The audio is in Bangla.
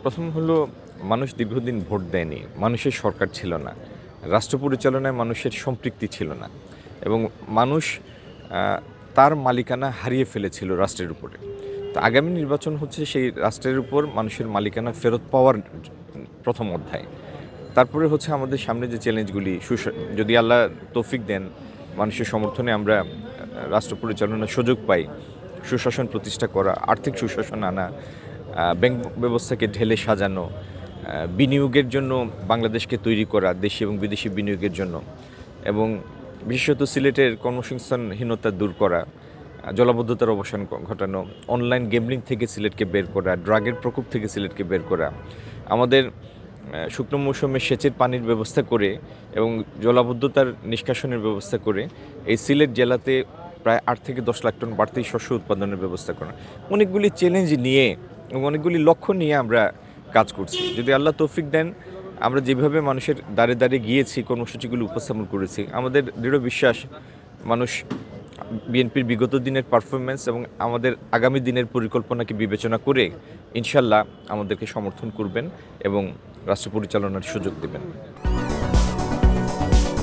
প্রথম হলো মানুষ দীর্ঘদিন ভোট দেয়নি, মানুষের সরকার ছিল না, রাষ্ট্র পরিচালনায় মানুষের সম্পৃক্তি ছিল না এবং মানুষ তার মালিকানা হারিয়ে ফেলেছিল রাষ্ট্রের উপরে। তো আগামী নির্বাচন হচ্ছে সেই রাষ্ট্রের উপর মানুষের মালিকানা ফেরত পাওয়ার প্রথম অধ্যায়। তারপরে হচ্ছে আমাদের সামনে যে চ্যালেঞ্জগুলি, যদি আল্লাহ তৌফিক দেন, মানুষের সমর্থনে আমরা রাষ্ট্র পরিচালনার সুযোগ পাই, সুশাসন প্রতিষ্ঠা করা, আর্থিক সুশাসন আনা, ব্যাংক ব্যবস্থাকে ঢেলে সাজানো, বিনিয়োগের জন্য বাংলাদেশকে তৈরি করা, দেশি এবং বিদেশি বিনিয়োগের জন্য, এবং বিশেষত সিলেটের কর্মসংস্থানহীনতা দূর করা, জলাবদ্ধতার অবসান ঘটানো, অনলাইন গেমলিং থেকে সিলেটকে বের করা, ড্রাগের প্রকোপ থেকে সিলেটকে বের করা, আমাদের শুকনো মৌসুমে সেচের পানির ব্যবস্থা করে এবং জলাবদ্ধতার নিষ্কাশনের ব্যবস্থা করে এই সিলেট জেলাতে প্রায় 8 থেকে 10 লাখ টন বাড়তি শস্য উৎপাদনের ব্যবস্থা করা। অনেকগুলি চ্যালেঞ্জ নিয়ে এবং অনেকগুলি লক্ষ্য নিয়ে আমরা কাজ করছি। যদি আল্লাহ তৌফিক দেন, আমরা যেভাবে মানুষের দ্বারে দ্বারে গিয়েছি, কর্মসূচিগুলি উপস্থাপন করেছি, আমাদের দৃঢ় বিশ্বাস মানুষ বিএনপির বিগত দিনের পারফরমেন্স এবং আমাদের আগামী দিনের পরিকল্পনাকে বিবেচনা করে ইনশাল্লাহ আমাদেরকে সমর্থন করবেন এবং রাষ্ট্র পরিচালনার সুযোগ দেবেন।